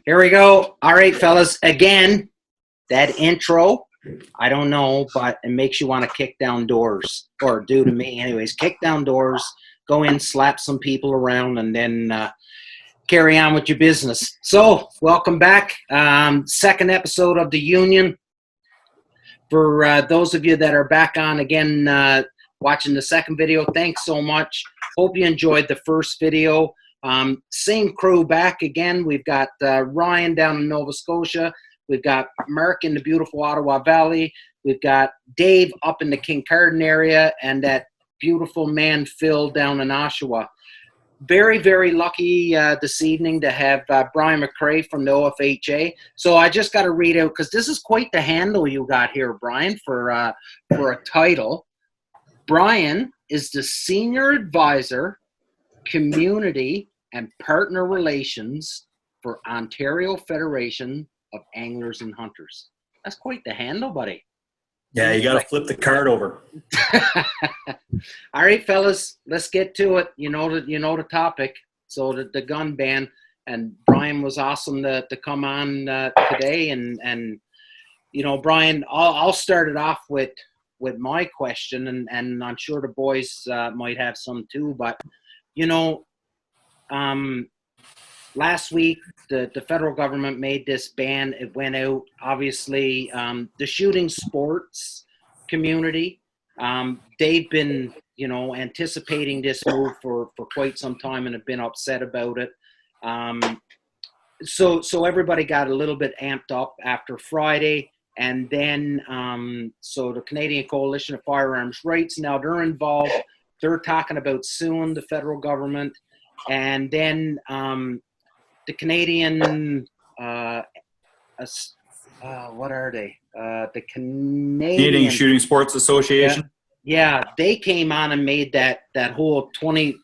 Here we go. All right, fellas. Again, that intro, I don't know, but it makes you want to kick down doors, or do to me anyways. Kick down doors, go in, slap some people around, and then carry on with your business. So, welcome back. Second episode of the Union. For those of you that are back on again, watching the second video, thanks so much. Hope you enjoyed the first video. Same crew back again. We've got Ryan down in Nova Scotia. We've got Mark in the beautiful Ottawa Valley. We've got Dave up in the Kincardine area, and that beautiful man Phil down in Oshawa. Very, very lucky this evening to have Brian McRae from the OFAH. So I just got to read out, because this is quite the handle you got here, Brian, for a title. Brian is the Senior Advisor, Community and Partner Relations for Ontario Federation of Anglers and Hunters. That's quite the handle, buddy. Yeah, you got to flip the card over. All right, fellas, let's get to it. You know the topic. So the gun ban, and Brian was awesome to come on today. And you know, Brian, I'll start it off with my question, and I'm sure the boys might have some too. But you know, last week the federal government made this ban. It went out. Obviously, the shooting sports community, they've been, you know, anticipating this move for quite some time and have been upset about it. So everybody got a little bit amped up after Friday, and then so the Canadian Coalition of Firearms Rights, now they're involved. They're talking about suing the federal government, and then the Canadian, what are they? The Canadian Shooting Sports Association. Yeah, they came on and made that whole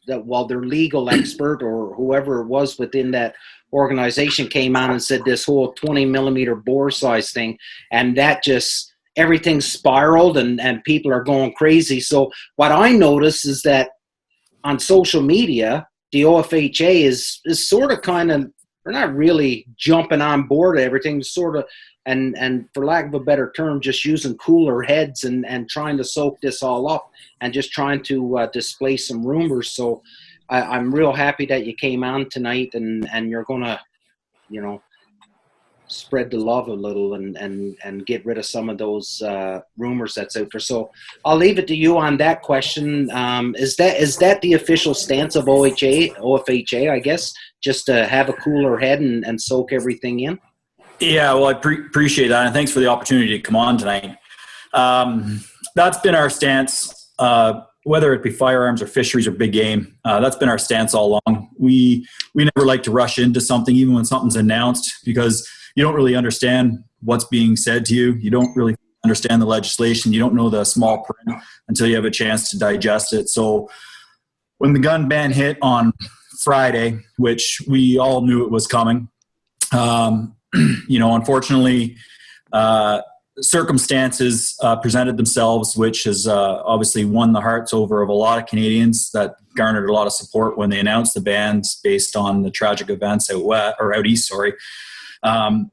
their legal expert or whoever it was within that organization came on and said this whole 20 millimeter bore size thing, and that just everything spiraled and people are going crazy. So what I notice is that on social media, the OFAH is sort of kind of, they're not really jumping on board everything, sort of, and for lack of a better term, just using cooler heads and trying to soak this all up and just trying to display some rumors. So I'm real happy that you came on tonight and you're going to, you know, spread the love a little and get rid of some of those rumors that's out there. So I'll leave it to you on that question. Is that the official stance of OFAH, I guess, just to have a cooler head and soak everything in? Yeah, well, I appreciate that, and thanks for the opportunity to come on tonight. That's been our stance, whether it be firearms or fisheries or big game. That's been our stance all along. We never like to rush into something, even when something's announced, because you don't really understand what's being said to you. You don't really understand the legislation. You don't know the small print until you have a chance to digest it. So when the gun ban hit on Friday, which we all knew it was coming, you know, unfortunately, circumstances presented themselves, which has obviously won the hearts over of a lot of Canadians that garnered a lot of support when they announced the bans based on the tragic events out east. And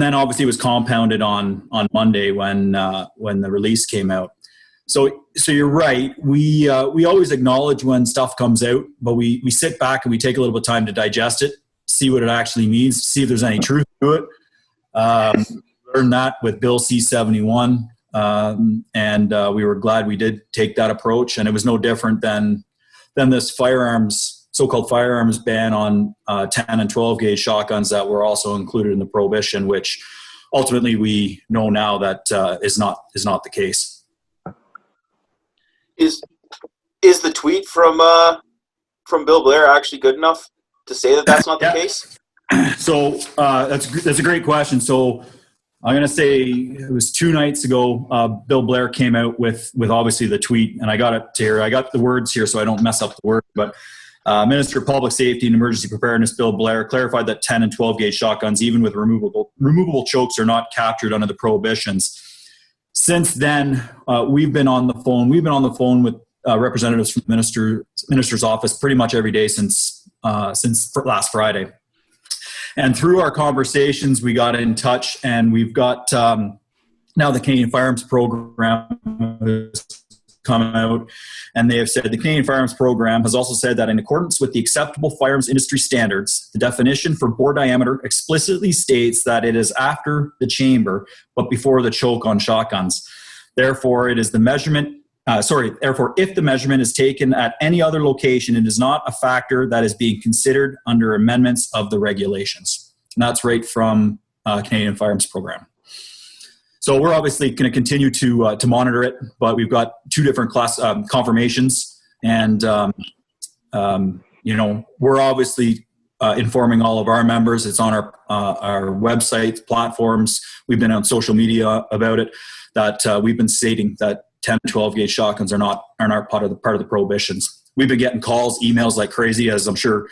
then obviously it was compounded on Monday when the release came out. So you're right. We always acknowledge when stuff comes out, but we sit back and we take a little bit of time to digest it, see what it actually means, see if there's any truth to it. Learned that with Bill C-71, and we were glad we did take that approach. And it was no different than this so-called firearms ban on 10 and 12 gauge shotguns that were also included in the prohibition, which ultimately, we know now that is not the case. Is the tweet from Bill Blair actually good enough to say that that's not the case? So that's a great question. So I'm going to say it was 2 nights ago. Bill Blair came out with obviously the tweet, and I got it here. I got the words here, so I don't mess up the word. But Minister of Public Safety and Emergency Preparedness Bill Blair clarified that 10 and 12 gauge shotguns, even with removable chokes, are not captured under the prohibitions. Since then, we've been on the phone. We've been on the phone with representatives from the minister's office pretty much every day since last Friday. And through our conversations, we got in touch, and we've got now the Canadian Firearms Program has come out, and they have said the Canadian Firearms Program has also said that in accordance with the acceptable firearms industry standards, the definition for bore diameter explicitly states that it is after the chamber, but before the choke on shotguns. Therefore, it is the measurement. Therefore, if the measurement is taken at any other location, it is not a factor that is being considered under amendments of the regulations. And that's right from Canadian Firearms Program. So we're obviously going to continue to monitor it, but we've got 2 different class confirmations, and we're obviously informing all of our members. It's on our website platforms. We've been on social media about it. That we've been stating that 10, 12 gauge shotguns are not part of the prohibitions. We've been getting calls, emails like crazy, as I'm sure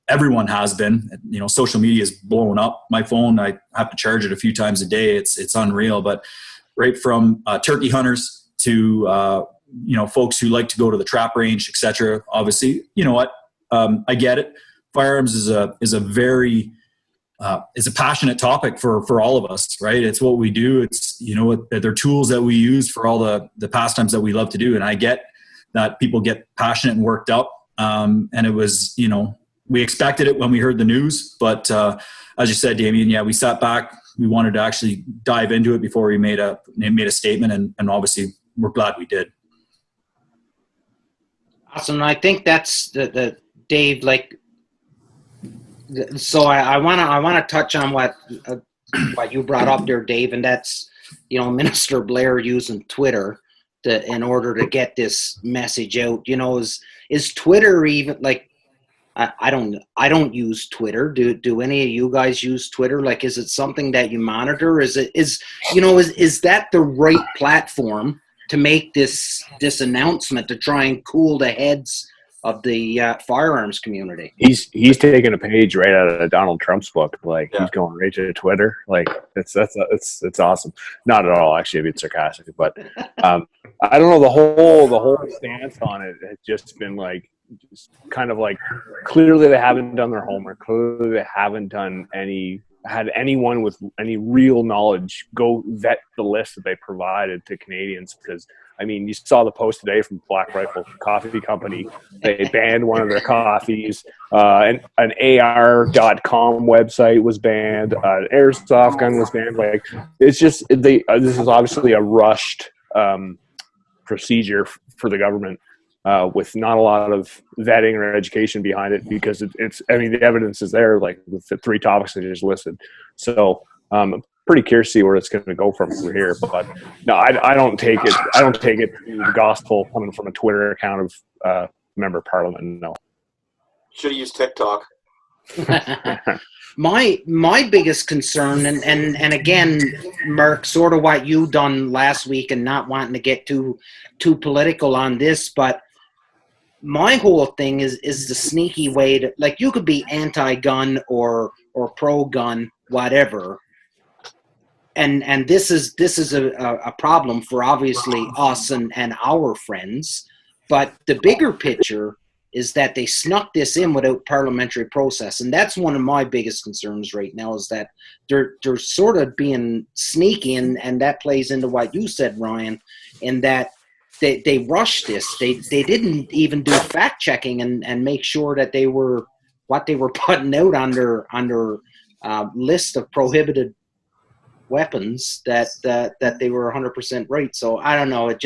everyone has been. Social media is blowing up. My phone, I have to charge it a few times a day. It's unreal. But right from turkey hunters to folks who like to go to the trap range, etc. Obviously, you know what? I get it. Firearms is a very it's a passionate topic for all of us, right? It's what we do. It's, they're tools that we use for all the pastimes that we love to do. And I get that people get passionate and worked up. And it was, we expected it when we heard the news, but as you said, Damien, we sat back. We wanted to actually dive into it before we made a statement, and obviously we're glad we did. Awesome. I think that's the Dave, so I want to touch on what you brought up there, Dave, and that's Minister Blair using Twitter in order to get this message out. Is Twitter even I don't use Twitter. Do any of you guys use Twitter? Is it something that you monitor? Is that the right platform to make this announcement to try and cool the heads of the firearms community? He's taking a page right out of Donald Trump's book. He's going right to Twitter. It's awesome. Not at all, actually, a bit sarcastic, but I don't know, the whole stance on it has just been clearly they haven't done their homework. Clearly they haven't had anyone with any real knowledge go vet the list that they provided to Canadians, because you saw the post today from Black Rifle Coffee Company. They banned one of their coffees. An AR.com website was banned. An airsoft gun was banned. It's just this is obviously a rushed procedure for the government with not a lot of vetting or education behind it, because it's the evidence is there, with the 3 topics I just listed. So pretty curious to see where it's going to go from here. But no, I don't take it. I don't take it the gospel coming from a Twitter account of member of Parliament. No. Should have used TikTok. My biggest concern, and again, Merck, sort of what you done last week, and not wanting to get too political on this, but my whole thing is the sneaky way to, you could be anti-gun or pro-gun, whatever. And this is a problem for obviously us and our friends, but the bigger picture is that they snuck this in without parliamentary process, and that's one of my biggest concerns right now, is that they're sort of being sneaky, and that plays into what you said, Ryan, in that they rushed this. They didn't even do fact checking and make sure that they were what they were putting out under list of prohibited weapons, that they were 100% right. So I don't know. It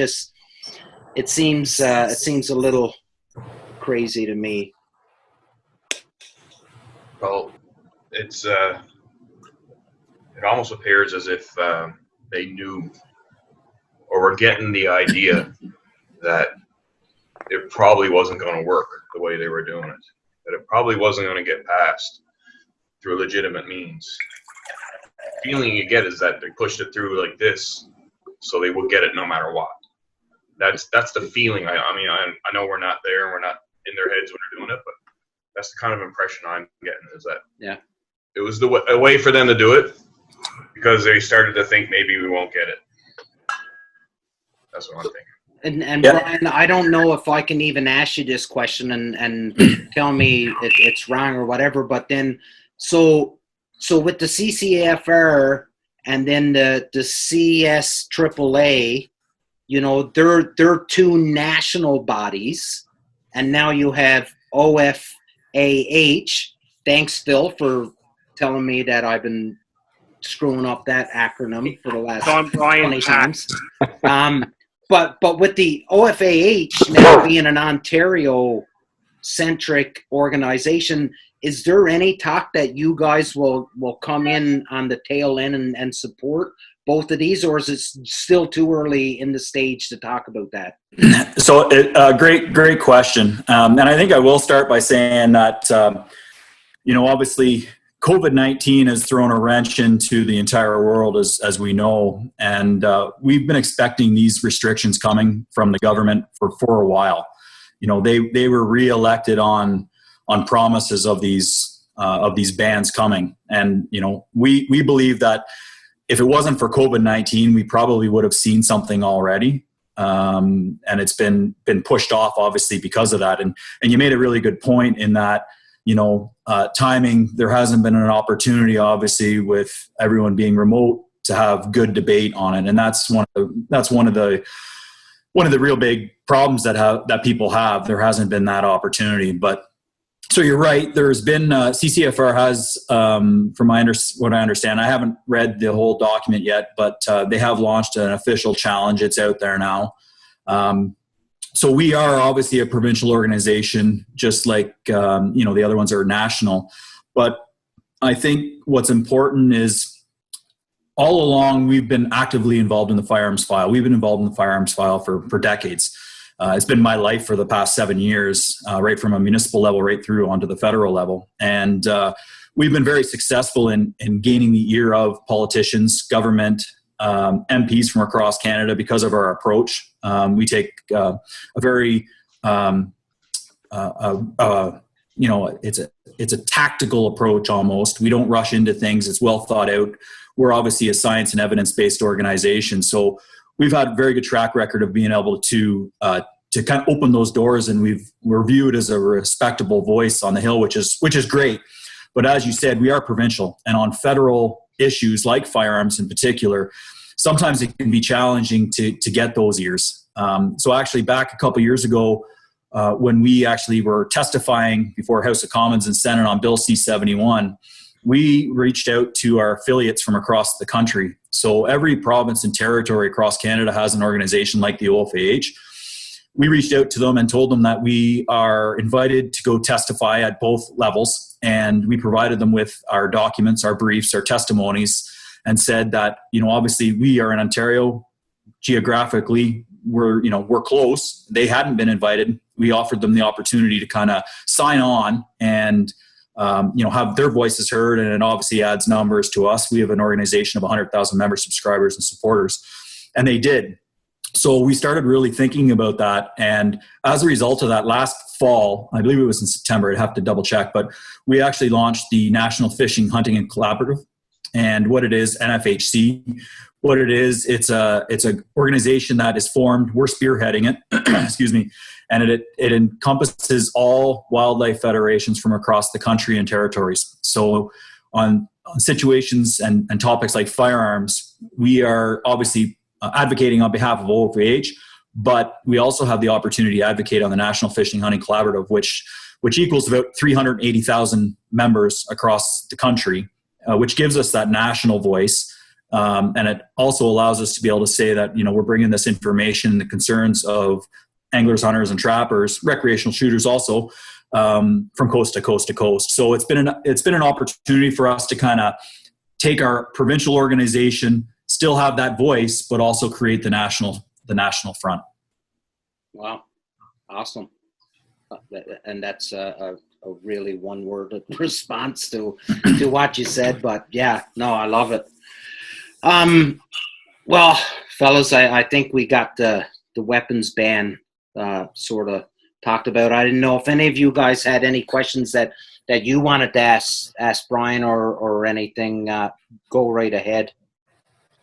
seems a little crazy to me. Well, it's it almost appears as if they knew or were getting the idea that it probably wasn't going to work the way they were doing it, that it probably wasn't going to get passed through legitimate means. The feeling you get is that they pushed it through like this so they would get it no matter what. That's the feeling. I mean, I know we're not there and we're not in their heads when they're doing it, but that's the kind of impression I'm getting, is that it was a way for them to do it because they started to think maybe we won't get it. That's what I'm thinking. And Brian, I don't know if I can even ask you this question and tell me it's wrong or whatever, but then so with the CCAFR and then the CSAAA, you know, they're two national bodies, and now you have OFAH. Thanks, Phil, for telling me that I've been screwing up that acronym for the last 20 times. But with the OFAH now being an Ontario-centric organization, is there any talk that you guys will come in on the tail end and support both of these, or is it still too early in the stage to talk about that? So, great question. And I think I will start by saying that, obviously COVID-19 has thrown a wrench into the entire world, as we know. And we've been expecting these restrictions coming from the government for a while. You know, they were reelected on promises of these bans coming. And, you know, we believe that if it wasn't for COVID-19, we probably would have seen something already. And it's been pushed off, obviously, because of that. And you made a really good point in that, you know, timing, there hasn't been an opportunity, obviously, with everyone being remote, to have good debate on it. And that's one of the real big problems that people have. There hasn't been that opportunity. But so you're right. There's been CCFR has, from what I understand, I haven't read the whole document yet, but they have launched an official challenge. It's out there now. So we are obviously a provincial organization, just like the other ones are national. But I think what's important is all along we've been actively involved in the firearms file. We've been involved in the firearms file for decades. It's been my life for the past 7 years, right from a municipal level right through onto the federal level. And we've been very successful in gaining the ear of politicians, government, MPs from across Canada because of our approach. We take a very, it's a tactical approach almost. We don't rush into things. It's well thought out. We're obviously a science and evidence-based organization. So we've had a very good track record of being able to kind of open those doors, and we're viewed as a respectable voice on the Hill, which is great. But as you said, we are provincial, and on federal issues like firearms in particular, sometimes it can be challenging to get those ears. So actually back a couple years ago, when we actually were testifying before House of Commons and Senate on Bill C-71, we reached out to our affiliates from across the country. So every province and territory across Canada has an organization like the OFAH. We reached out to them and told them that we are invited to go testify at both levels. And we provided them with our documents, our briefs, our testimonies, and said that, obviously we are in Ontario. Geographically, we're close. They hadn't been invited. We offered them the opportunity to kind of sign on and have their voices heard, and it obviously adds numbers to us. We have an organization of 100,000 members, subscribers, and supporters, and they did. So we started really thinking about that, and as a result of that, last fall, I believe it was in September, I'd have to double check, but we actually launched the National Fishing, Hunting, and Collaborative. And what it is, NFHC, what it is, it's a organization that is formed. We're spearheading it, excuse me, and it encompasses all wildlife federations from across the country and territories. So on situations and topics like firearms, we are obviously advocating on behalf of OFAH, but we also have the opportunity to advocate on the National Fishing, Hunting Collaborative, which equals about 380,000 members across the country, which gives us that national voice. And it also allows us to be able to say that, we're bringing this information and the concerns of anglers, hunters, and trappers, recreational shooters also, from coast to coast to coast. So it's been an opportunity for us to kind of take our provincial organization, still have that voice, but also create the national front. Wow. Awesome. And that's a really one-word response to what you said, but yeah, no, I love it. Well, fellas, I think we got the weapons ban sort of talked about. I didn't know if any of you guys had any questions that you wanted to ask Brian or anything. Go right ahead.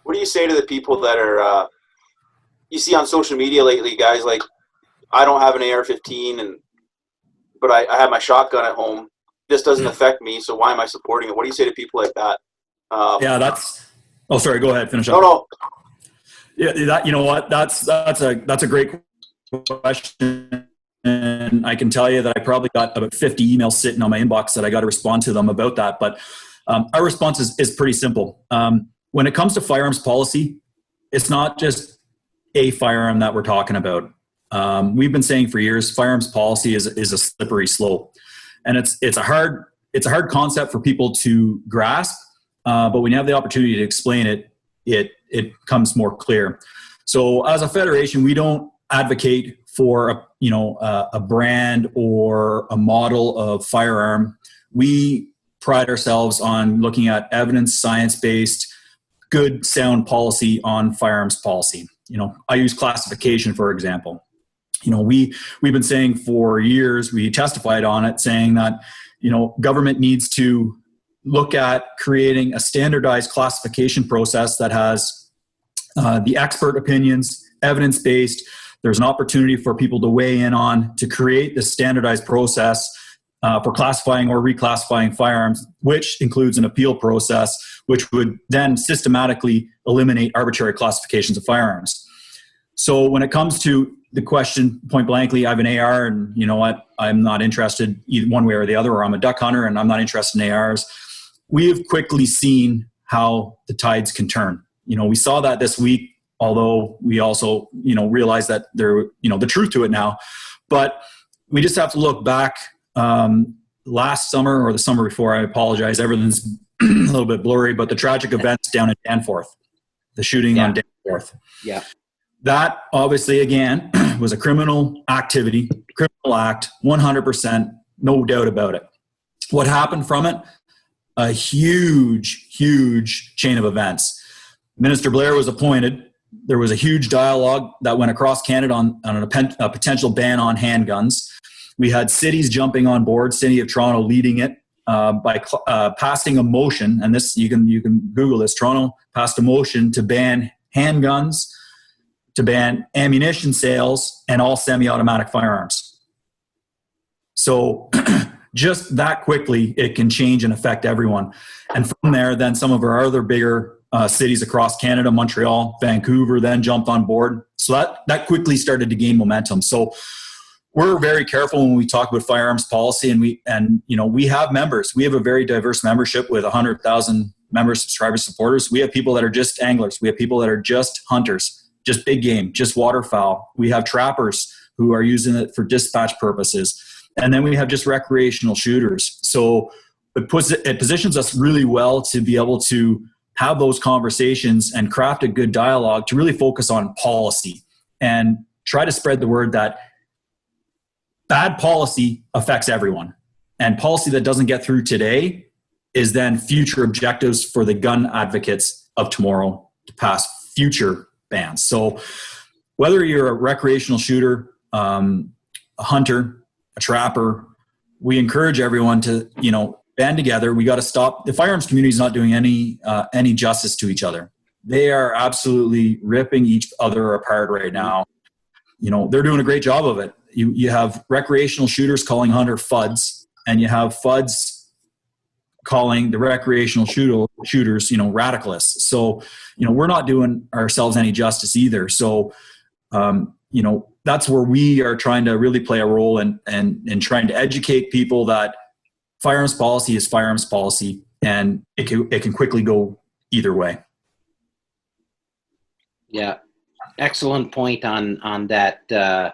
What do you say to the people that are you see on social media lately, guys like, I don't have an AR-15 but I have my shotgun at home. This doesn't affect me, so why am I supporting it? What do you say to people like that? Yeah, that's. Oh, sorry. Go ahead. Finish up. No. Yeah, you know what? That's a great question, and I can tell you that I probably got about 50 emails sitting on my inbox that I got to respond to them about that. But our response is pretty simple. When it comes to firearms policy, it's not just a firearm that we're talking about. We've been saying for years, firearms policy is a slippery slope, and it's a hard concept for people to grasp. But when you have the opportunity to explain it, it comes more clear. So as a federation, we don't advocate for a brand or a model of firearm. We pride ourselves on looking at evidence, science-based, good, sound policy on firearms policy. I use classification, for example. We've been saying for years, we testified on it, saying that, government needs to look at creating a standardized classification process that has the expert opinions, evidence-based. There's an opportunity for people to weigh in on to create this standardized process for classifying or reclassifying firearms, which includes an appeal process, which would then systematically eliminate arbitrary classifications of firearms. So when it comes to the question, point blankly, I have an AR, and you know what? I'm not interested either one way or the other, or I'm a duck hunter and I'm not interested in ARs. We have quickly seen how the tides can turn. We saw that this week, although we also, realize that the truth to it now. But we just have to look back last summer or the summer before. I apologize. Everything's a little bit blurry, but the tragic events down in Danforth, the shooting on Danforth. Yeah. That obviously, again, was a criminal activity, criminal act, 100%, no doubt about it. What happened from it? A huge, huge chain of events. Minister Blair was appointed. There was a huge dialogue that went across Canada on a potential ban on handguns. We had cities jumping on board, City of Toronto leading it by passing a motion, and this you can Google this. Toronto passed a motion to ban handguns, to ban ammunition sales, and all semi-automatic firearms. So just that quickly, it can change and affect everyone. And from there, then some of our other bigger cities across Canada, Montreal, Vancouver, then jumped on board. So that quickly started to gain momentum. So we're very careful when we talk about firearms policy, and we have members. We have a very diverse membership with 100,000 members, subscribers, supporters. We have people that are just anglers. We have people that are just hunters, just big game, just waterfowl. We have trappers who are using it for dispatch purposes. And then we have just recreational shooters. So it positions us really well to be able to have those conversations and craft a good dialogue to really focus on policy and try to spread the word that bad policy affects everyone. And policy that doesn't get through today is then future objectives for the gun advocates of tomorrow to pass future bans. So whether you're a recreational shooter, a hunter, a trapper, we encourage everyone to, band together. We got to stop. The firearms community is not doing any justice to each other. They are absolutely ripping each other apart right now. They're doing a great job of it. You have recreational shooters calling hunter FUDs, and you have FUDs calling the recreational shooters, radicalists. So, we're not doing ourselves any justice either. So, that's where we are trying to really play a role in trying to educate people that firearms policy is firearms policy, and it can quickly go either way. Yeah. Excellent point on that.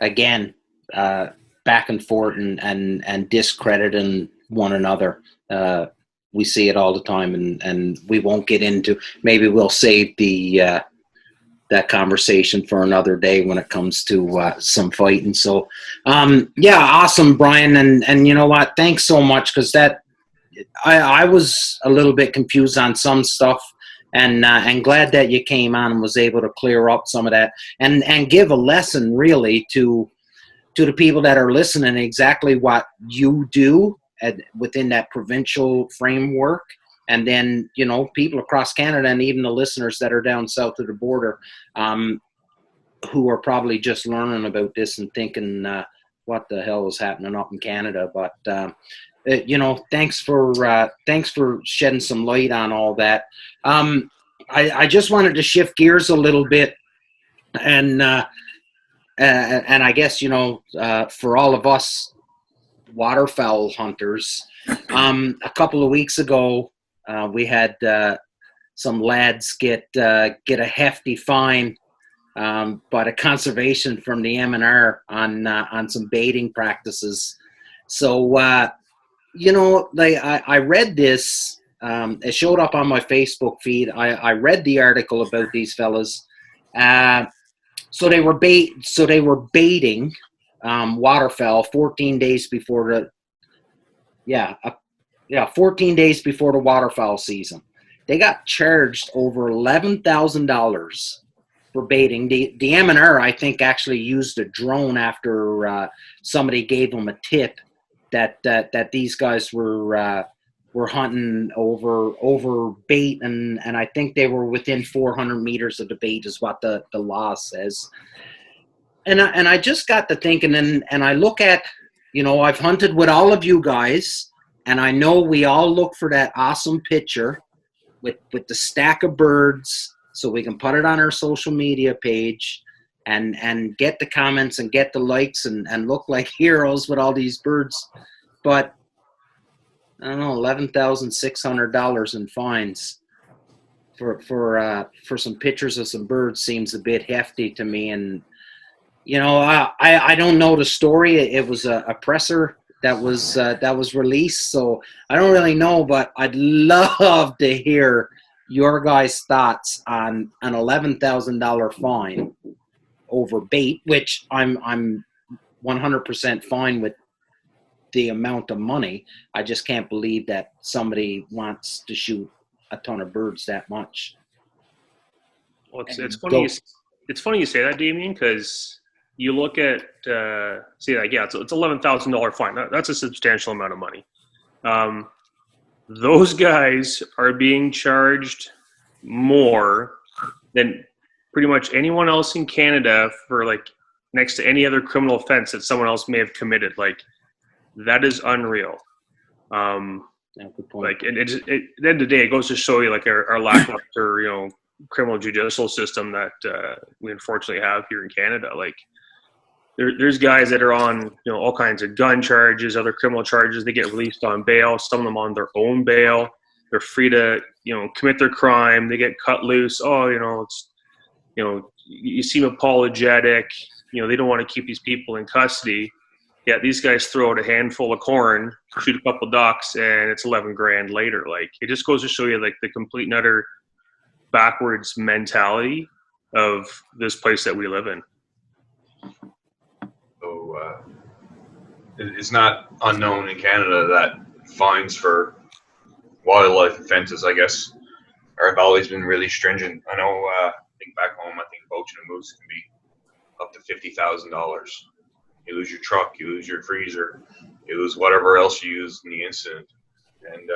Again, back and forth and discrediting one another. we see it all the time, and we won't get into. Maybe we'll save that conversation for another day when it comes to some fighting. So, yeah, awesome, Brian, and you know what? Thanks so much, because I was a little bit confused on some stuff, and glad that you came on and was able to clear up some of that and give a lesson really to the people that are listening exactly what you do within that provincial framework. And then, you know, people across Canada and even the listeners that are down south of the border who are probably just learning about this and thinking, what the hell is happening up in Canada? But, you know, thanks for shedding some light on all that. I just wanted to shift gears a little bit, and I guess, you know, for all of us waterfowl hunters, a couple of weeks ago, we had some lads get a hefty fine by the conservation from the MNR on some baiting practices. So, you know, I read this. It showed up on my Facebook feed. I read the article about these fellas. So they were baiting waterfowl 14 days before 14 days before the waterfowl season. They got charged over $11,000 for baiting. The MNR, I think, actually used a drone after somebody gave them a tip that these guys were hunting over bait, and I think they were within 400 meters of the bait is what the law says. And I just got to thinking, and I look at, you know, I've hunted with all of you guys, and I know we all look for that awesome picture with the stack of birds so we can put it on our social media page and get the comments and get the likes and look like heroes with all these birds. But I don't know, $11,600 in fines for some pictures of some birds seems a bit hefty to me. And you know, I don't know the story. It was a presser that was released, so I don't really know. But I'd love to hear your guys' thoughts on an $11,000 fine over bait, which I'm 100% fine with the amount of money. I just can't believe that somebody wants to shoot a ton of birds that much. Well, it's funny. It's funny you say that, Damien, because you look at it's $11,000 fine. That's a substantial amount of money. Those guys are being charged more than pretty much anyone else in Canada for, like, next to any other criminal offense that someone else may have committed. Like, that is unreal. Yeah, good point. Like, at the end of the day, it goes to show you, like, our lackluster, you know, criminal judicial system that we unfortunately have here in Canada. Like, there's guys that are on, you know, all kinds of gun charges, other criminal charges. They get released on bail. Some of them on their own bail. They're free to, you know, commit their crime. They get cut loose. Oh, you know, it's, you know, you seem apologetic. You know, they don't want to keep these people in custody. Yeah, these guys throw out a handful of corn, shoot a couple ducks, and it's $11,000 later. Like, it just goes to show you, like, the complete and utter backwards mentality of this place that we live in. So it's not unknown in Canada that fines for wildlife offenses, I guess, have always been really stringent. I know, I think back home, I think poaching a moose can be up to $50,000. You lose your truck, you lose your freezer, you lose whatever else you use in the incident. And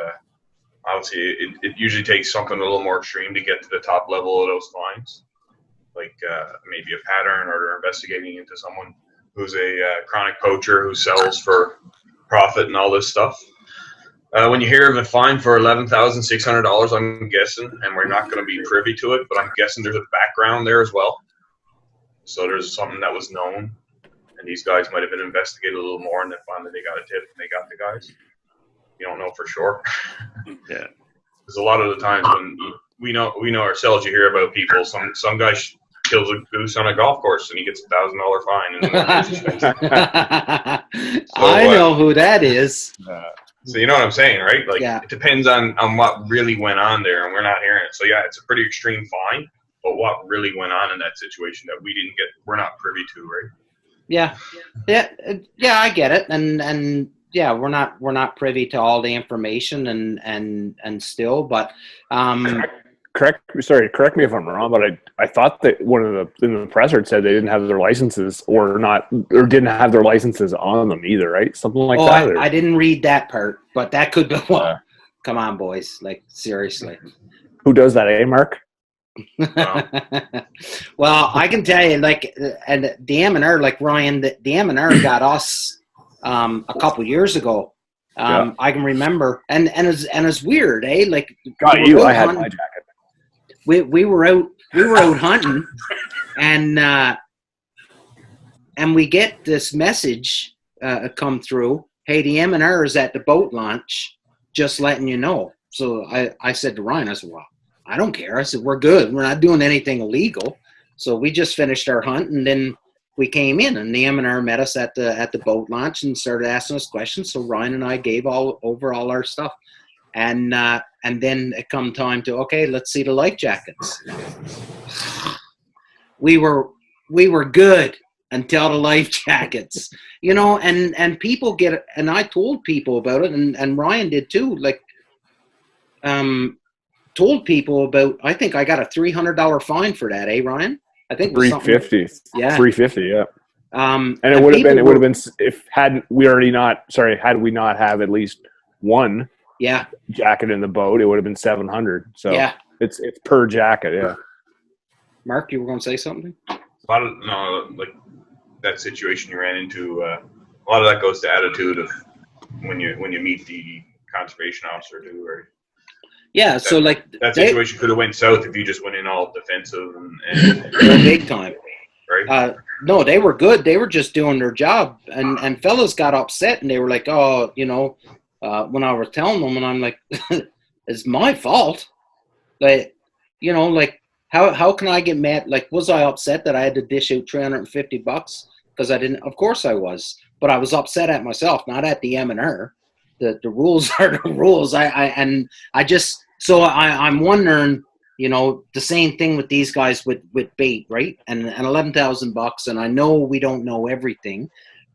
obviously, it usually takes something a little more extreme to get to the top level of those fines, like maybe a pattern, or they're investigating into someone who's a chronic poacher who sells for profit and all this stuff. When you hear of a fine for $11,600, I'm guessing, and we're not going to be privy to it, but I'm guessing there's a background there as well. So there's something that was known, and these guys might have been investigated a little more, and then finally they got a tip and they got the guys. You don't know for sure. Yeah. Because a lot of the times when we know ourselves, you hear about people. Some guy kills a goose on a golf course and he gets $1,000 fine. And I know who that is. So you know what I'm saying, right? Like, Yeah. it depends on what really went on there, and we're not hearing it. So yeah, it's a pretty extreme fine, but what really went on in that situation that we're not privy to, right? Yeah, I get it, and yeah, we're not privy to all the information, and still, but Correct me if I'm wrong, but I thought that one of the in the presser said they didn't have their licenses or didn't have their licenses on them either, right? Something like that. I didn't read that part, but that could be. Well, come on, boys, like seriously. Who does that, Mark? Well, I can tell you, like, and the M&R, like Ryan, the M&R got us a couple years ago. I can remember, and it's weird, eh? Like, got you. I had my jacket. We were out hunting, and we get this message come through. Hey, the M&R is at the boat launch, just letting you know. So I said to Ryan, I said, well, I don't care. I said, we're good. We're not doing anything illegal. So we just finished our hunt, and then we came in, and the M&R met us at the boat launch and started asking us questions. So Ryan and I gave over all our stuff. And then it come time to, okay, let's see the life jackets. We were good until the life jackets, you know, and people get it. And I told people about it, and Ryan did too. Like, told people about, I think I got a $300 fine for that, eh, Ryan? I think $350. Yeah. $350, yeah. And it would have been had we not have at least one jacket in the boat, it would have been $700. So yeah, it's per jacket, yeah. Mark, you were going to say something? Like that situation you ran into, a lot of that goes to attitude of when you meet the conservation officer too, right? Yeah, so like that situation could have went south if you just went in all defensive and big time. Right? No, they were good. They were just doing their job, and fellas got upset, and they were like, "Oh, you know," when I was telling them, and I'm like, "It's my fault." Like, you know, like how can I get mad? Like, was I upset that I had to dish out $350 because I didn't? Of course I was, but I was upset at myself, not at the M&R. The rules are the rules. So I'm wondering, you know, the same thing with these guys with bait, right? And $11,000, and I know we don't know everything,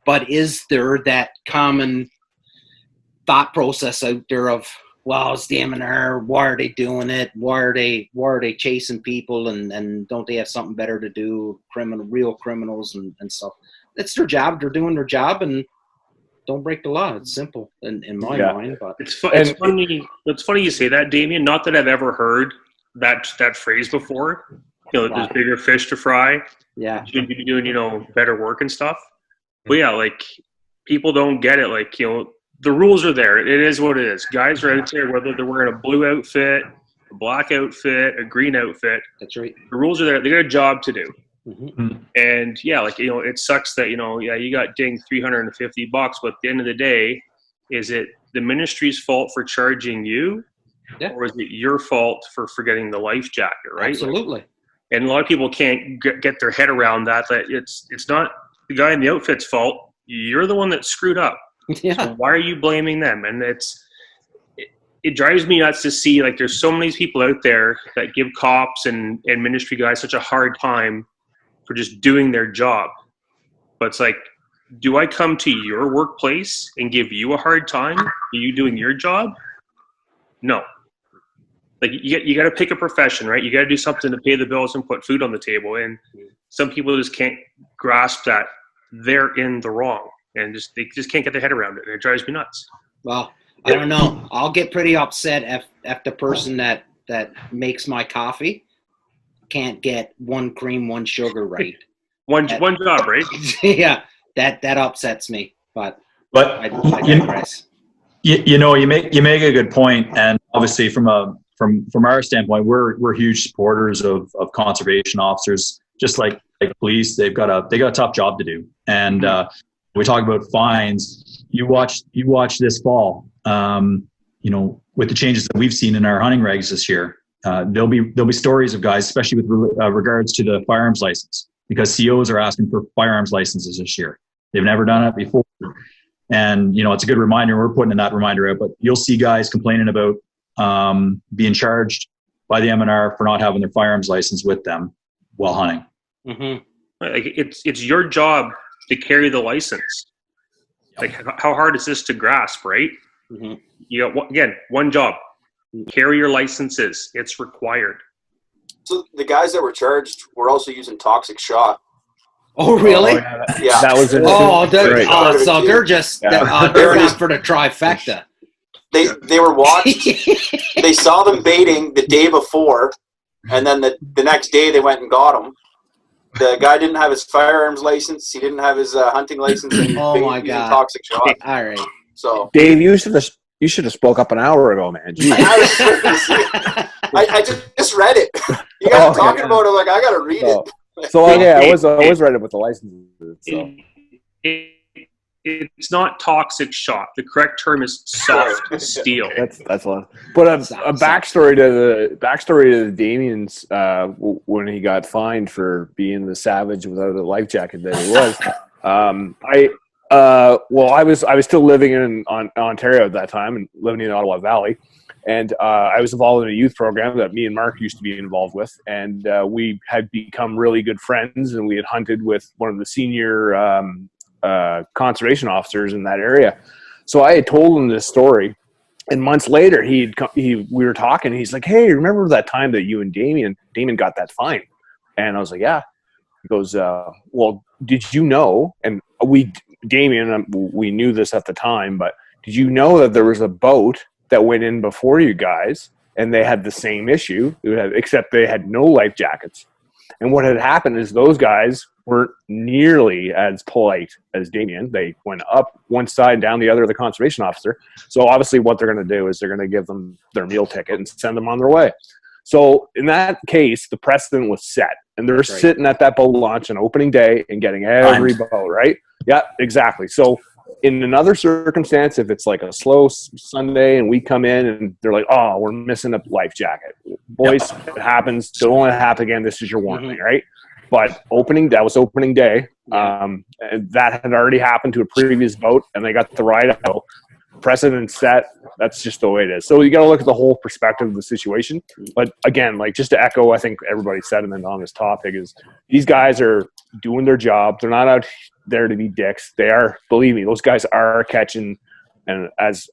but is there that common thought process out there of, well, it's the M&R, why are they doing it? Why are they chasing people, and don't they have something better to do? Real criminals and stuff. It's their job. They're doing their job, and don't break the law. It's simple in my mind. But it's funny. It's funny you say that, Damien. Not that I've ever heard that phrase before. You know, there's bigger fish to fry. Yeah, you should be doing, you know, better work and stuff. But yeah, like, people don't get it. Like, you know, the rules are there. It is what it is. Guys are out there, whether they're wearing a blue outfit, a black outfit, a green outfit. That's right. The rules are there. They got a job to do. Mm-hmm. And yeah, like, you know, it sucks that, you know, you got dinged $350, but at the end of the day, is it the ministry's fault for charging you, or is it your fault for forgetting the life jacket, right? Absolutely. And a lot of people can't get their head around that it's not the guy in the outfit's fault. You're the one that screwed up. Yeah. So why are you blaming them? And it drives me nuts to see, like, there's so many people out there that give cops and ministry guys such a hard time for just doing their job. But it's like, do I come to your workplace and give you a hard time for you doing your job? No. Like, you got to pick a profession, right? You got to do something to pay the bills and put food on the table. And some people just can't grasp that they're in the wrong, and they just can't get their head around it. And it drives me nuts. Well, I don't know. I'll get pretty upset if the person that makes my coffee can't get one cream, one sugar right. one job, right? Yeah, that upsets me. But I digress. You know, you make a good point, and obviously from our standpoint, we're huge supporters of conservation officers. Just like police, they got a tough job to do. And we talk about fines. You watch this fall. You know, with the changes that we've seen in our hunting regs this year, there'll be stories of guys, especially with regards to the firearms license, because COs are asking for firearms licenses this year. They've never done it before. And, it's a good reminder. We're putting that reminder out, but you'll see guys complaining about being charged by the MNR for not having their firearms license with them while hunting. Mm-hmm. Like it's your job to carry the license. Like, how hard is this to grasp, right? Mm-hmm. You got one job: carry your licenses. It's required. So the guys that were charged were also using toxic shot. Oh, really? Yeah. That was it. Oh, Right. so they're just Yeah. they're not for the trifecta. They were watched. They saw them baiting the day before, and then the next day they went and got them. The guy didn't have his firearms license. He didn't have his hunting license. And he was Oh baiting my using God. toxic shot. All right. So Dave, you should have spoke up an hour ago, man. Jeez. I just read it. You guys are talking about it. Like, I got to read it. So I was read it with the licenses. So. It's not toxic shot. The correct term is soft steel. That's a lot. But a backstory to the Damien's when he got fined for being the savage without a life jacket that he was. I was still living in Ontario at that time and living in Ottawa Valley, and I was involved in a youth program that me and Mark used to be involved with, and we had become really good friends, and we had hunted with one of the senior conservation officers in that area. So I had told him this story, and months later we were talking, and he's like, "Hey, remember that time that you and Damien got that fine?" And I was like, "Yeah." He goes, "Well, did you know?" And Damien, we knew this at the time, but did you know that there was a boat that went in before you guys, and they had the same issue, except they had no life jackets? And what had happened is those guys weren't nearly as polite as Damien. They went up one side and down the other of the conservation officer. So obviously what they're going to do is they're going to give them their meal ticket and send them on their way. So in that case, the precedent was set. And they're sitting at that boat launch on opening day and getting every boat, right? Yeah, exactly. So in another circumstance, if it's like a slow Sunday and we come in and they're like, "Oh, we're missing a life jacket." Boys, it happens. Don't let it happen again. This is your warning, right? But that was opening day. And that had already happened to a previous boat, and they got the ride out. Precedent set. That's just the way it is. So you got to look at the whole perspective of the situation. But again, like, just to echo, I think everybody's sentiment on this topic is these guys are doing their job. They're not out there to be dicks. They are, believe me, those guys are catching, and as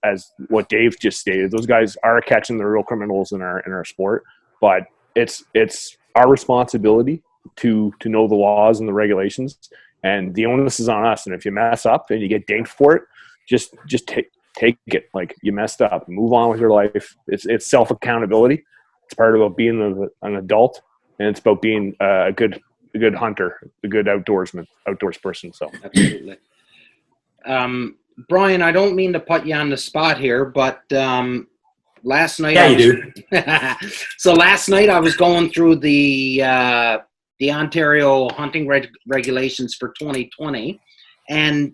what Dave just stated, those guys are catching the real criminals in our sport. But it's our responsibility to know the laws and the regulations, and the onus is on us. And if you mess up and you get dinged for it, just take it. Like, you messed up, move on with your life. It's self accountability. It's part about being an adult, and it's about being a good hunter, a good outdoors person. So Absolutely. Brian, I don't mean to put you on the spot here, but last night You do. So last night I was going through the Ontario hunting regulations for 2020, and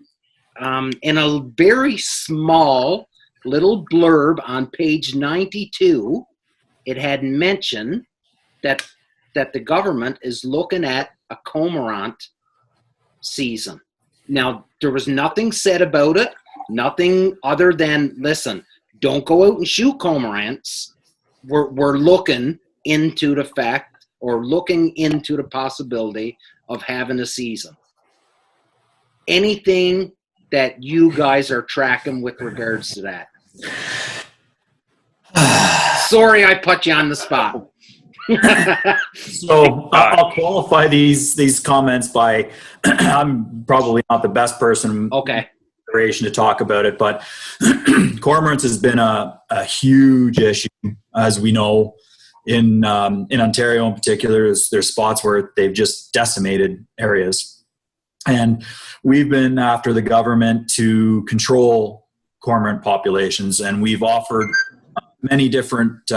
in a very small little blurb on page 92, it had mentioned that the government is looking at a cormorant season. Now, there was nothing said about it, nothing other than, listen, don't go out and shoot cormorants. We're looking into the fact, or looking into the possibility of having a season. Anything that you guys are tracking with regards to that? Sorry, I put you on the spot. So I'll qualify these comments by I'm probably not the best person to talk about it, but cormorants has been a huge issue, as we know, in Ontario in particular. There's spots where they've just decimated areas, and we've been after the government to control cormorant populations, and we've offered many different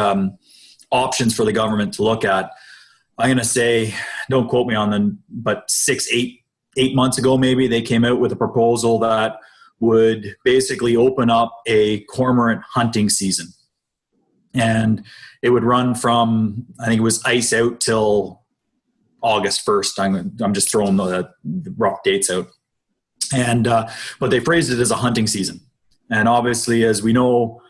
options for the government to look at. I'm going to say, don't quote me on them, but 8 months ago, maybe, they came out with a proposal that would basically open up a cormorant hunting season. And it would run from, I think it was ice out till August 1st. I'm just throwing the rough dates out. And but they phrased it as a hunting season. And obviously, as we know,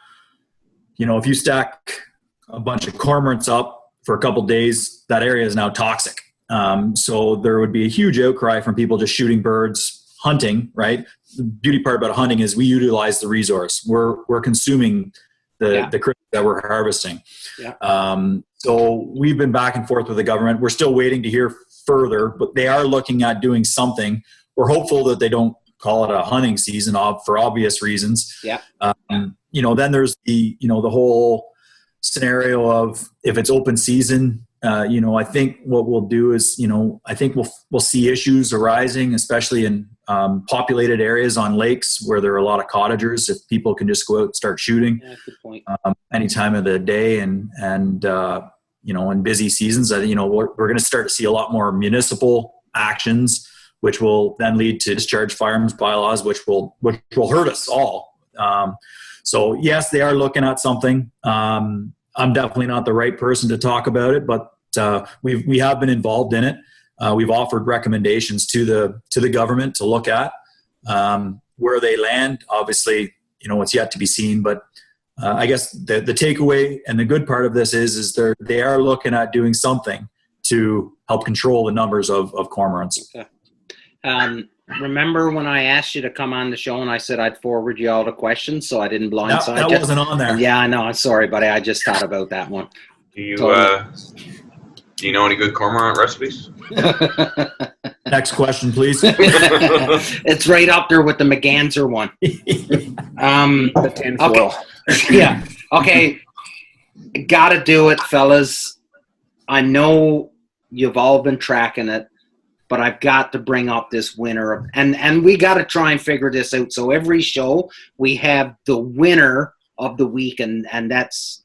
if you stack a bunch of cormorants up for a couple days, that area is now toxic. So there would be a huge outcry from people just shooting birds, hunting, right? The beauty part about hunting is we utilize the resource. We're consuming the critters that we're harvesting. Yeah. So we've been back and forth with the government. We're still waiting to hear further, but they are looking at doing something. We're hopeful that they don't call it a hunting season for obvious reasons. Yeah. Then there's the whole scenario of if it's open season, I think what we'll do is, I think we'll see issues arising, especially in populated areas on lakes where there are a lot of cottagers. If people can just go out and start shooting any time of the day, and in busy seasons, we're going to start to see a lot more municipal actions, which will then lead to discharge firearms bylaws, which will hurt us all. So yes, they are looking at something. I'm definitely not the right person to talk about it, but we have been involved in it. We've offered recommendations to the government to look at where they land. Obviously, it's yet to be seen, but I guess the takeaway and the good part of this is they are looking at doing something to help control the numbers of cormorants. Okay. Remember when I asked you to come on the show and I said I'd forward you all the questions so I didn't blindside you? That wasn't on there. Yeah, I know. I'm sorry, buddy. I just thought about that one. Do you know any good cormorant recipes? Next question, please. It's right up there with the McGanzer one. The tinfoil. Okay. Yeah. Okay. Got to do it, fellas. I know you've all been tracking it, but I've got to bring up this winner. And we got to try and figure this out. So every show, we have the winner of the week, and that's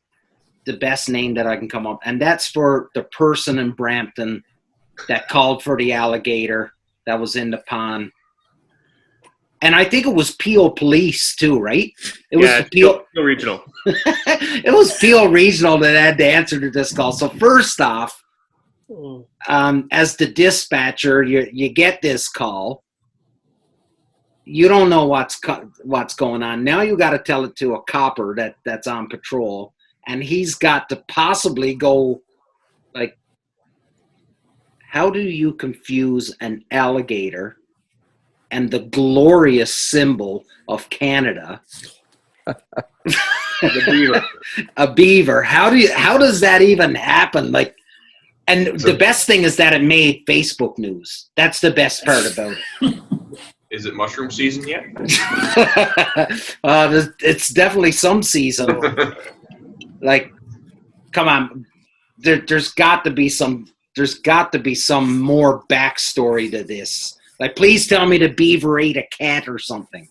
the best name that I can come up. And that's for the person in Brampton that called for the alligator that was in the pond. And I think it was Peel Police too, right? It was Peel Regional. It was Peel Regional that had to answer to this call. So first off, as the dispatcher, you get this call. You don't know what's going on. Now you got to tell it to a copper that's on patrol, and he's got to possibly go, like, how do you confuse an alligator and the glorious symbol of Canada? The beaver. A beaver. How does that even happen? Like, and the best thing is that it made Facebook news. That's the best part about it. Is it mushroom season yet? It's definitely some season. Like, come on. There's got to be some more backstory to this. Like, please tell me the beaver ate a cat or something.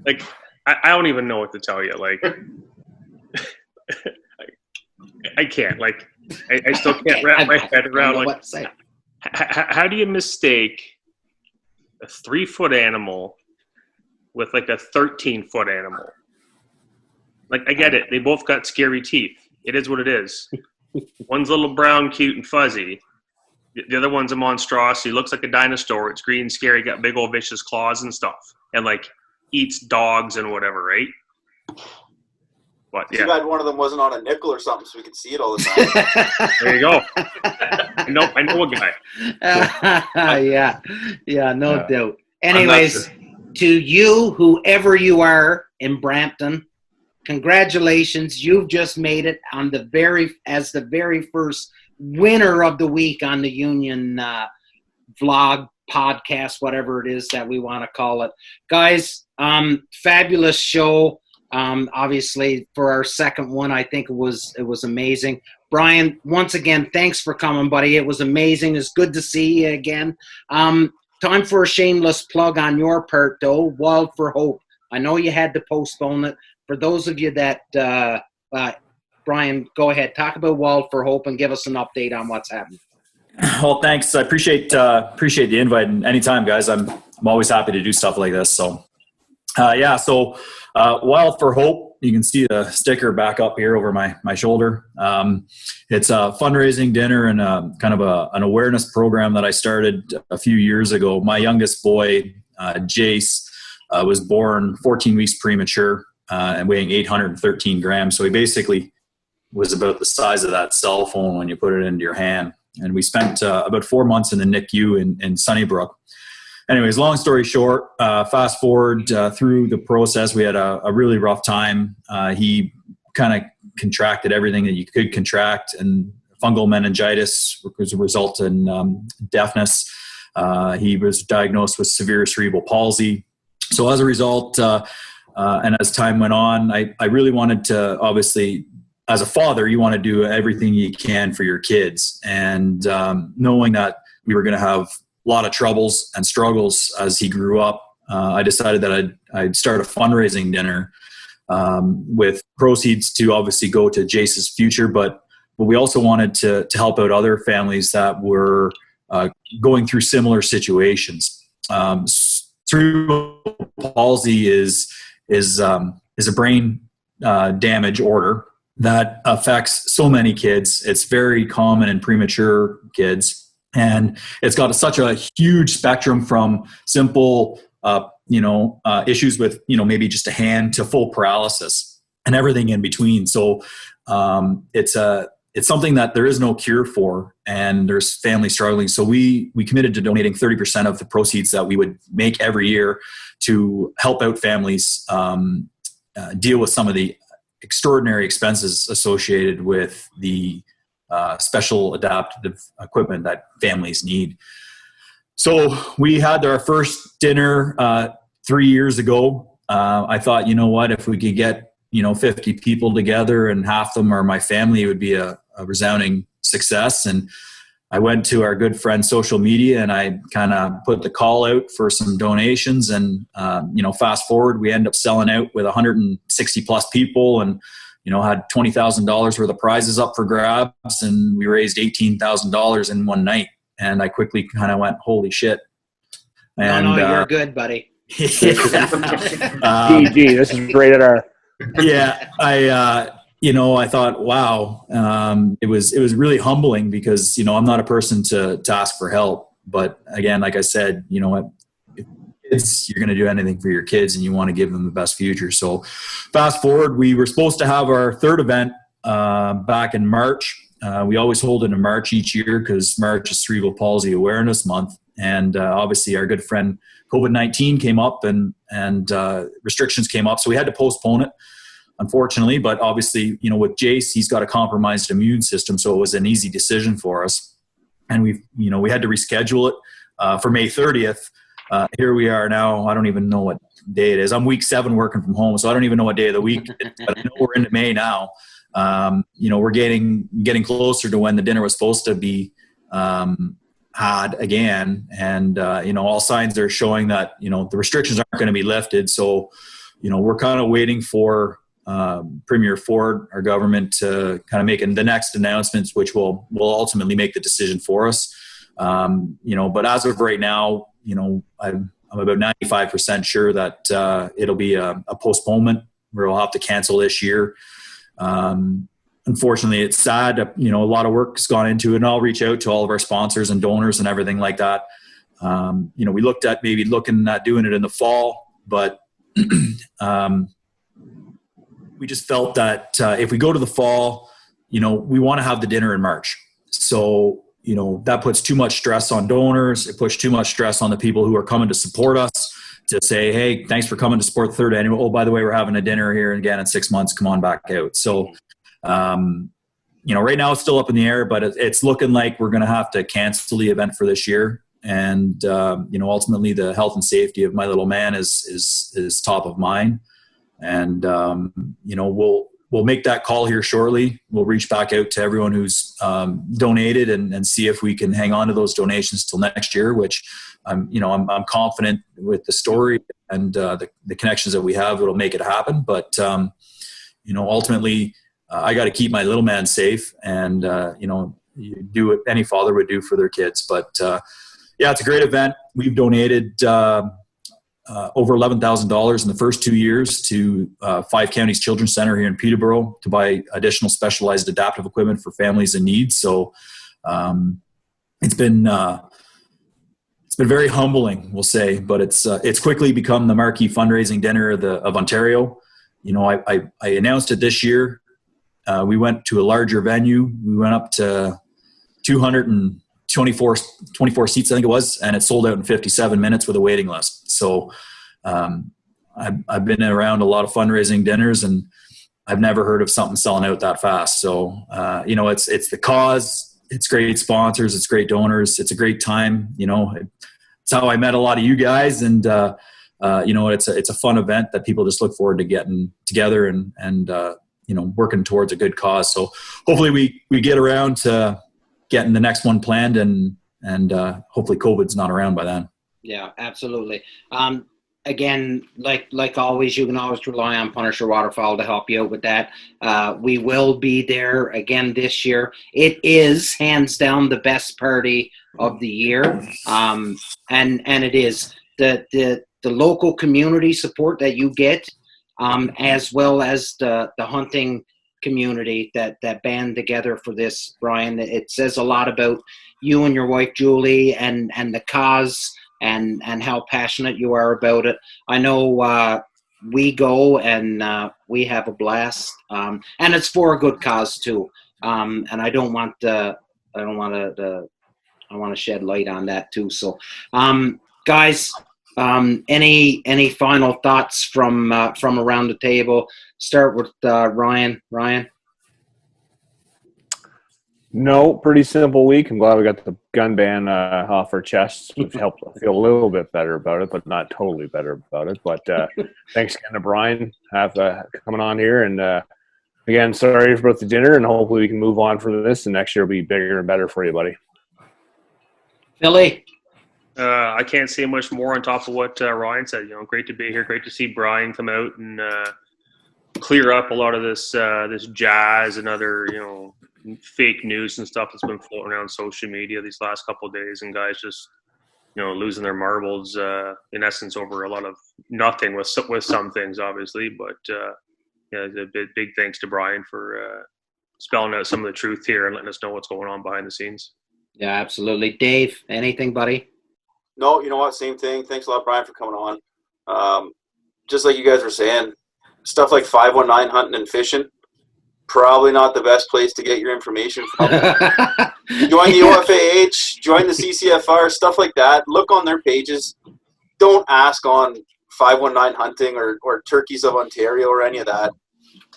Like, I don't even know what to tell you. Like, I can't. Like, I still can't wrap my head around. Like, what to say. How do you mistake a 3-foot animal with like a 13-foot animal? Like, I get it. They both got scary teeth. It is what it is. One's a little brown, cute, and fuzzy. The other one's a monstrosity. Looks like a dinosaur. It's green, scary, got big old vicious claws and stuff. And like eats dogs and whatever, right? But yeah. Too bad one of them wasn't on a nickel or something so we could see it all the time. There you go. I know a guy. Yeah, no doubt. Anyways, to you, whoever you are in Brampton, congratulations. You've just made it on the very first winner of the week on the Union vlog, podcast, whatever it is that we want to call it. Guys, fabulous show. Obviously, for our second one, I think it was amazing. Brian, once again, thanks for coming, buddy. It was amazing. It's good to see you again. Time for a shameless plug on your part, though. Wild for Hope. I know you had to postpone it. For those of you that, Brian, go ahead. Talk about Wild for Hope and give us an update on what's happening. Well, thanks. I appreciate the invite. And anytime, guys, I'm always happy to do stuff like this. So So Wild for Hope, you can see the sticker back up here over my shoulder. It's a fundraising dinner and kind of an awareness program that I started a few years ago. My youngest boy, Jace, was born 14 weeks premature and weighing 813 grams. So he basically was about the size of that cell phone when you put it into your hand. And we spent about 4 months in the NICU in Sunnybrook. Anyways, long story short, fast forward through the process, we had a really rough time. He kind of contracted everything that you could contract, and fungal meningitis was a result in deafness. He was diagnosed with severe cerebral palsy. So as a result, and as time went on, I really wanted to, obviously, as a father, you want to do everything you can for your kids. And knowing that we were going to have a lot of troubles and struggles as he grew up, I decided that I'd start a fundraising dinner with proceeds to obviously go to Jace's future, but we also wanted to help out other families that were going through similar situations. Cerebral palsy is a brain damage order that affects so many kids. It's very common in premature kids. And it's got such a huge spectrum from simple, issues with, maybe just a hand to full paralysis and everything in between. So it's something that there is no cure for, and there's families struggling. So we committed to donating 30% of the proceeds that we would make every year to help out families deal with some of the extraordinary expenses associated with the special adaptive equipment that families need. So we had our first dinner 3 years ago. I thought, you know what, if we could get 50 people together and half them are my family, it would be a resounding success. And I went to our good friend social media and I kind of put the call out for some donations. And fast forward, we end up selling out with 160 plus people, and had $20,000 worth of prizes up for grabs, and we raised $18,000 in one night. And I quickly kind of went, holy shit. And, no, you're good, buddy. PG, this is rated R. Yeah, I thought, wow, it was really humbling because, I'm not a person to ask for help. But again, like I said, you're going to do anything for your kids and you want to give them the best future. So fast forward, we were supposed to have our third event back in March. We always hold it in March each year because March is Cerebral Palsy Awareness Month. And obviously our good friend COVID-19 came up and restrictions came up. So we had to postpone it, unfortunately. But obviously, with Jace, he's got a compromised immune system. So it was an easy decision for us. And we had to reschedule it for May 30th. Here we are now. I don't even know what day it is. I'm week 7 working from home, so I don't even know what day of the week it is, but I know we're into May now. We're getting closer to when the dinner was supposed to be had again. And, all signs are showing that, the restrictions aren't going to be lifted. So, we're kind of waiting for Premier Ford, our government, to kind of make the next announcements, which will ultimately make the decision for us. But as of right now, I'm about 95% sure that it'll be a postponement where we'll have to cancel this year. Unfortunately, it's sad. A lot of work's gone into it, and I'll reach out to all of our sponsors and donors and everything like that. We looked at looking at doing it in the fall, but we just felt that if we go to the fall, we want to have the dinner in March. So that puts too much stress on donors. It puts too much stress on the people who are coming to support us to say, hey, thanks for coming to support the third annual. Oh, by the way, we're having a dinner here again in 6 months. Come on back out. So, right now it's still up in the air, but it's looking like we're going to have to cancel the event for this year. And, ultimately the health and safety of my little man is top of mind. And, we'll make that call here shortly. We'll reach back out to everyone who's donated and see if we can hang on to those donations till next year, which I'm confident with the story and the connections that we have, it'll make it happen. But, ultimately I got to keep my little man safe and, you do what any father would do for their kids. But it's a great event. We've donated over $11,000 in the first 2 years to 5 Counties Children's Center here in Peterborough to buy additional specialized adaptive equipment for families in need. So it's been very humbling, we'll say, but it's quickly become the marquee fundraising dinner of Ontario. You know, I announced it this year. We went to a larger venue. We went up to 224 seats, I think it was, and it sold out in 57 minutes with a waiting list. So I've been around a lot of fundraising dinners, and I've never heard of something selling out that fast. So, you know, it's the cause, it's great sponsors, it's great donors, it's a great time. You know, it's how I met a lot of you guys, and you know, it's a fun event that people just look forward to getting together and you know, working towards a good cause. So hopefully we get around to getting the next one planned, and hopefully COVID's not around by then. Yeah, absolutely. Again, like always, you can always rely on Punisher Waterfowl to help you out with that. We will be there again this year. It is hands down the best party of the year, and it is the local community support that you get, as well as the hunting community that band together for this, Brian. It says a lot about you and your wife Julie and the cause and how passionate you are about it. I know we go and we have a blast, and it's for a good cause too. And I want to shed light on that too. So, guys, any final thoughts from around the table? Start with Ryan. Ryan? No, pretty simple week. I'm glad we got the gun ban off our chests, which helped feel a little bit better about it, but not totally better about it. But thanks again to Brian coming on here. And again, sorry about the dinner, and hopefully we can move on from this, and next year will be bigger and better for you, buddy. Philly? I can't say much more on top of what Ryan said. You know, great to be here. Great to see Brian come out and clear up a lot of this jazz and other, you know, fake news and stuff that's been floating around social media these last couple of days, and guys just, you know, losing their marbles in essence over a lot of nothing with some things, obviously. But yeah, a big thanks to Brian for spelling out some of the truth here and letting us know what's going on behind the scenes. Yeah, absolutely. Dave, anything, buddy? No, you know what? Same thing. Thanks a lot, Brian, for coming on. Just like you guys were saying, stuff like 519 hunting and fishing, probably not the best place to get your information from. Join the OFAH, join the CCFR, stuff like that. Look on their pages. Don't ask on 519 hunting or Turkeys of Ontario or any of that.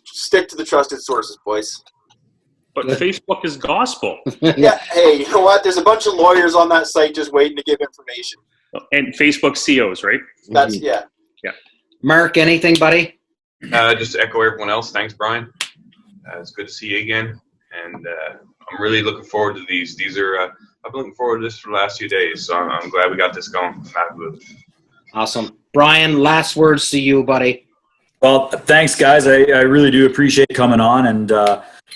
Stick to the trusted sources, boys. But Facebook is gospel. Yeah, hey, you know what? There's a bunch of lawyers on that site just waiting to give information. And Facebook COs, right? That's, yeah. Yeah. Mark, anything, buddy? Just to echo everyone else. Thanks, Brian. It's good to see you again. And I'm really looking forward to these. These are, I've been looking forward to this for the last few days. So I'm glad we got this going. I'm happy with it. Awesome. Brian, last words to you, buddy. Well, thanks, guys. I really do appreciate coming on, and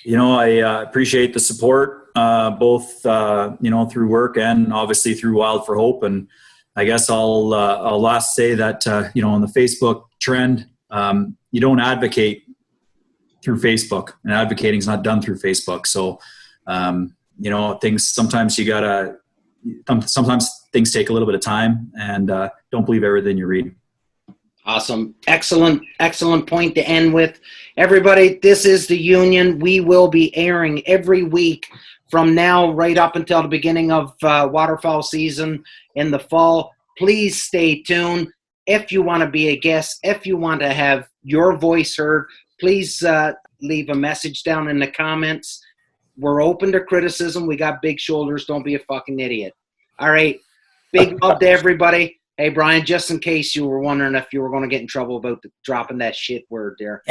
you know, I appreciate the support, both you know, through work and obviously through Wild for Hope. And I guess I'll last say that you know, on the Facebook trend, you don't advocate through Facebook, and advocating is not done through Facebook. So you know, sometimes things take a little bit of time, and don't believe everything you read. Awesome. Excellent point to end with. Everybody, this is the Union. We will be airing every week from now right up until the beginning of waterfowl season in the fall. Please stay tuned. If you want to be a guest, if you want to have your voice heard, please leave a message down in the comments. We're open to criticism. We got big shoulders. Don't be a fucking idiot. All right. Big love to everybody. Hey, Brian, just in case you were wondering if you were going to get in trouble about dropping that shit word there.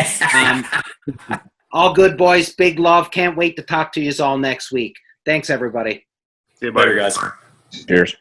All good, boys. Big love. Can't wait to talk to you all next week. Thanks, everybody. See you later, guys. Cheers.